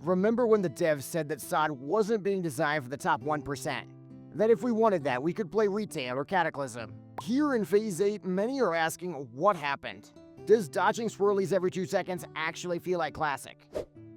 Remember when the devs said that SoD wasn't being designed for the top 1%? That if we wanted that, we could play Retail or Cataclysm. Here in Phase 8, many are asking what happened. Does dodging swirlies every 2 seconds actually feel like Classic?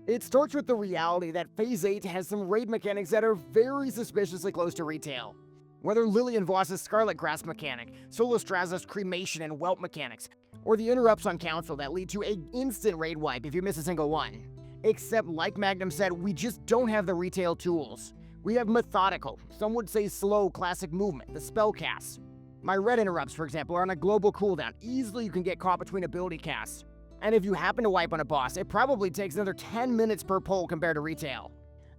It starts with the reality that Phase 8 has some raid mechanics that are very suspiciously close to Retail. Whether Lillian Voss's Scarlet Grasp mechanic, Solostraza's Cremation and Whelp mechanics, or the interrupts on Council that lead to an instant raid wipe if you miss a single one. Except, like Magnum said, we just don't have the Retail tools. We have methodical, some would say slow, classic movement, the spell casts. My red interrupts, for example, are on a global cooldown. Easily you can get caught between ability casts. And if you happen to wipe on a boss, it probably takes another 10 minutes per pull compared to Retail.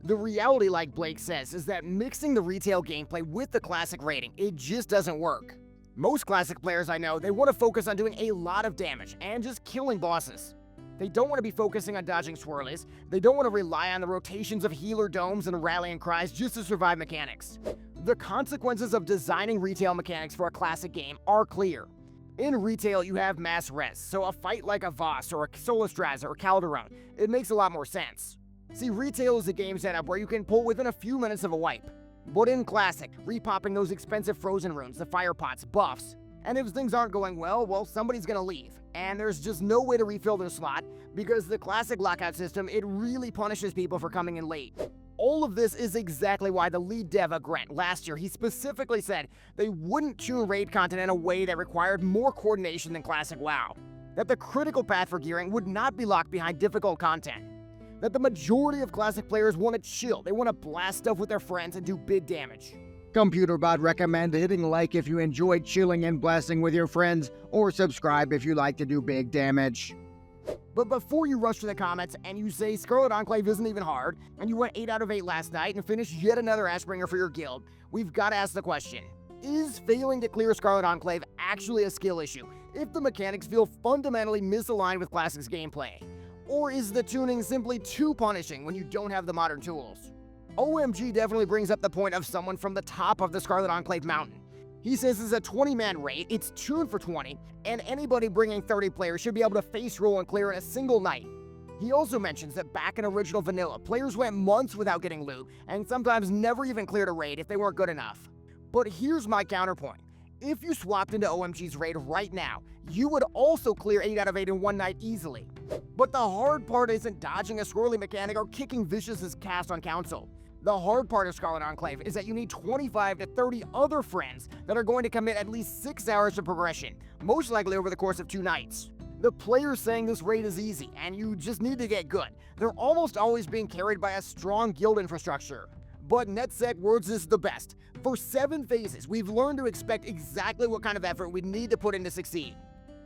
The reality, like Blake says, is that mixing the Retail gameplay with the Classic rating, it just doesn't work. Most Classic players I know, they want to focus on doing a lot of damage and just killing bosses. They don't want to be focusing on dodging swirlies, they don't want to rely on the rotations of healer domes and rallying cries just to survive mechanics. The consequences of designing Retail mechanics for a Classic game are clear. In Retail, you have mass res, so a fight like a Voss or a Solostraza or Calderon, it makes a lot more sense. See, Retail is a game setup where you can pull within a few minutes of a wipe. But in Classic, repopping those expensive frozen runes, the fire pots, buffs, and if things aren't going well, somebody's gonna leave. And there's just no way to refill their slot, because the Classic lockout system, it really punishes people for coming in late. All of this is exactly why the lead dev, Grant, last year, he specifically said they wouldn't tune raid content in a way that required more coordination than Classic WoW. That the critical path for gearing would not be locked behind difficult content. That the majority of Classic players want to chill, they want to blast stuff with their friends and do big damage. ComputerBot recommend hitting like if you enjoyed chilling and blasting with your friends, or subscribe if you like to do big damage. But before you rush to the comments and you say Scarlet Enclave isn't even hard, and you went 8 out of 8 last night and finished yet another Ashbringer for your guild, we've got to ask the question, is failing to clear Scarlet Enclave actually a skill issue if the mechanics feel fundamentally misaligned with Classic's gameplay? Or is the tuning simply too punishing when you don't have the modern tools? OMG definitely brings up the point of someone from the top of the Scarlet Enclave mountain. He says it's a 20-man raid, it's tuned for 20, and anybody bringing 30 players should be able to face roll and clear in a single night. He also mentions that back in original vanilla, players went months without getting loot, and sometimes never even cleared a raid if they weren't good enough. But here's my counterpoint. If you swapped into OMG's raid right now, you would also clear 8 out of 8 in one night easily. But the hard part isn't dodging a swirly mechanic or kicking Vicious's cast on Council. The hard part of Scarlet Enclave is that you need 25 to 30 other friends that are going to commit at least 6 hours of progression, most likely over the course of 2 nights. The players saying this raid is easy and you just need to get good, they're almost always being carried by a strong guild infrastructure. But NetSec words is the best. For 7 phases, we've learned to expect exactly what kind of effort we need to put in to succeed.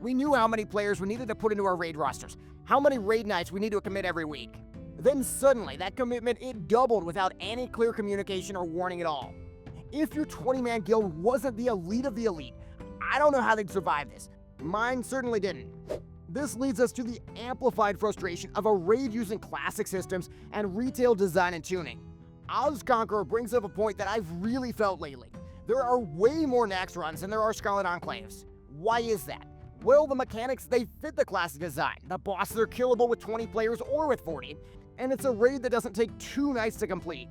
We knew how many players we needed to put into our raid rosters, how many raid nights we need to commit every week. Then suddenly, that commitment, it doubled without any clear communication or warning at all. If your 20-man guild wasn't the elite of the elite, I don't know how they'd survive this. Mine certainly didn't. This leads us to the amplified frustration of a raid using Classic systems and Retail design and tuning. OzConqueror brings up a point that I've really felt lately. There are way more Nax runs than there are Scarlet Enclaves. Why is that? Well, the mechanics, they fit the Classic design. The bosses are killable with 20 players or with 40, and it's a raid that doesn't take 2 nights to complete.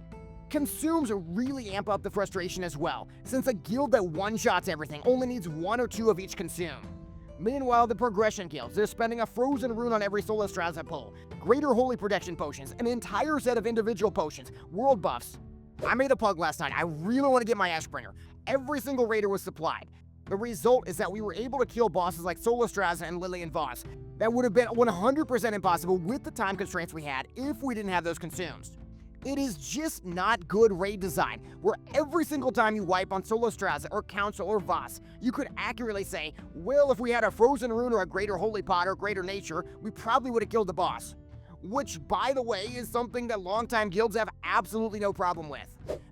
Consumes really amp up the frustration as well, since a guild that one-shots everything only needs 1 or 2 of each consume. Meanwhile, the progression guilds, they're spending a frozen rune on every Solostraza pull, greater holy protection potions, an entire set of individual potions, world buffs. I made a pug last night, I really want to get my Ashbringer. Every single raider was supplied. The result is that we were able to kill bosses like Solostraza and Lillian Voss. That would have been 100% impossible with the time constraints we had if we didn't have those consumes. It is just not good raid design, where every single time you wipe on Solostraza or Council or Voss, you could accurately say, well, if we had a frozen rune or a greater holy pot or greater nature, we probably would have killed the boss. Which, by the way, is something that longtime guilds have absolutely no problem with.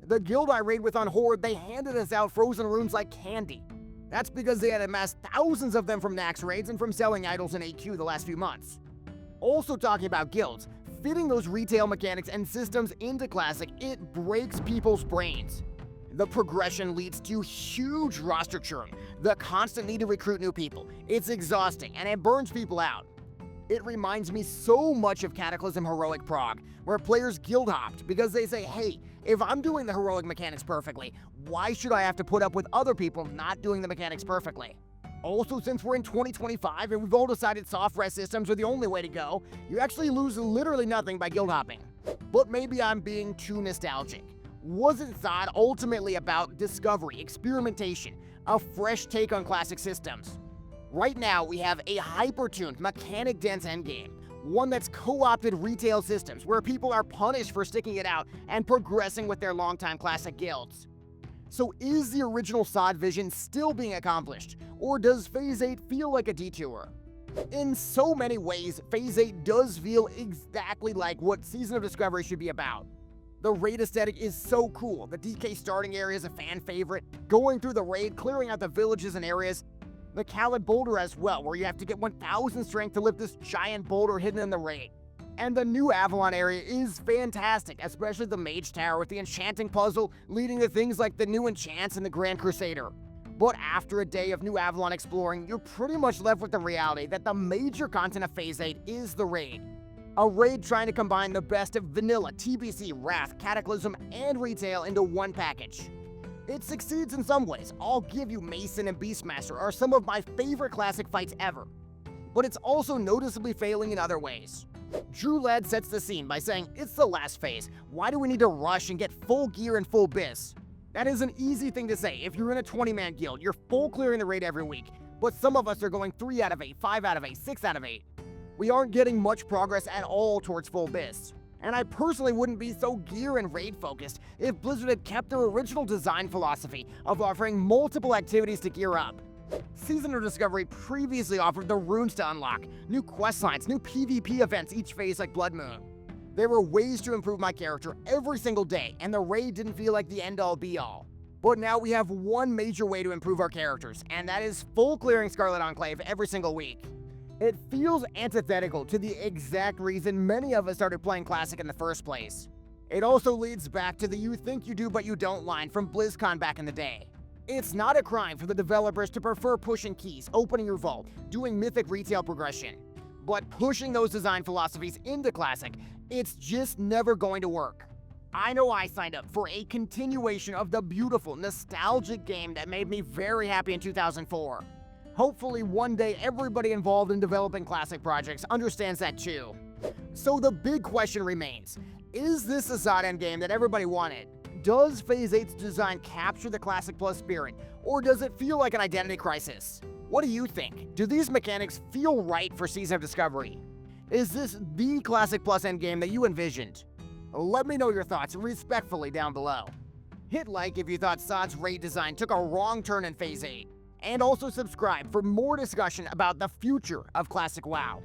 The guild I raid with on Horde, they handed us out frozen runes like candy. That's because they had amassed thousands of them from Nax raids and from selling idols in AQ the last few months. Also talking about guilds, fitting those Retail mechanics and systems into Classic, it breaks people's brains. The progression leads to huge roster churn, the constant need to recruit new people. It's exhausting and it burns people out. It reminds me so much of Cataclysm Heroic Prog, where players guild hopped because they say, hey, if I'm doing the heroic mechanics perfectly, why should I have to put up with other people not doing the mechanics perfectly? Also, since we're in 2025 and we've all decided soft rest systems are the only way to go, you actually lose literally nothing by guild hopping. But maybe I'm being too nostalgic. Wasn't SoD ultimately about discovery, experimentation, a fresh take on classic systems? Right now, we have a hyper-tuned, mechanic-dense endgame, one that's co-opted retail systems where people are punished for sticking it out and progressing with their longtime classic guilds. So is the original SoD vision still being accomplished, or does Phase 8 feel like a detour? In so many ways, Phase 8 does feel exactly like what Season of Discovery should be about. The raid aesthetic is so cool. The DK starting area is a fan favorite. Going through the raid, clearing out the villages and areas. The Khaled boulder as well, where you have to get 1000 strength to lift this giant boulder hidden in the raid. And the new Avalon area is fantastic, especially the Mage Tower with the enchanting puzzle leading to things like the new enchants and the Grand Crusader. But after a day of new Avalon exploring, you're pretty much left with the reality that the major content of Phase 8 is the raid. A raid trying to combine the best of vanilla, TBC, Wrath, Cataclysm, and retail into one package. It succeeds in some ways. I'll give you Mason and Beastmaster are some of my favorite classic fights ever. But it's also noticeably failing in other ways. Drew Ladd sets the scene by saying, it's the last phase. Why do we need to rush and get full gear and full bis? That is an easy thing to say if you're in a 20-man guild, you're full clearing the raid every week. But some of us are going 3 out of 8, 5 out of 8, 6 out of 8. We aren't getting much progress at all towards full bis. And I personally wouldn't be so gear and raid focused if Blizzard had kept their original design philosophy of offering multiple activities to gear up. Season of Discovery previously offered the runes to unlock, new questlines, new PvP events each phase like Blood Moon. There were ways to improve my character every single day, and the raid didn't feel like the end-all be-all. But now we have one major way to improve our characters, and that is full clearing Scarlet Enclave every single week. It feels antithetical to the exact reason many of us started playing Classic in the first place. It also leads back to the you think you do but you don't line from BlizzCon back in the day. It's not a crime for the developers to prefer pushing keys, opening your vault, doing mythic retail progression. But pushing those design philosophies into Classic, it's just never going to work. I know I signed up for a continuation of the beautiful, nostalgic game that made me very happy in 2004. Hopefully one day everybody involved in developing classic projects understands that too. So the big question remains, is this a SoD endgame that everybody wanted? Does Phase 8's design capture the Classic Plus spirit, or does it feel like an identity crisis? What do you think? Do these mechanics feel right for Season of Discovery? Is this the Classic Plus endgame that you envisioned? Let me know your thoughts respectfully down below. Hit like if you thought SoD's raid design took a wrong turn in Phase 8. And also subscribe for more discussion about the future of Classic WoW.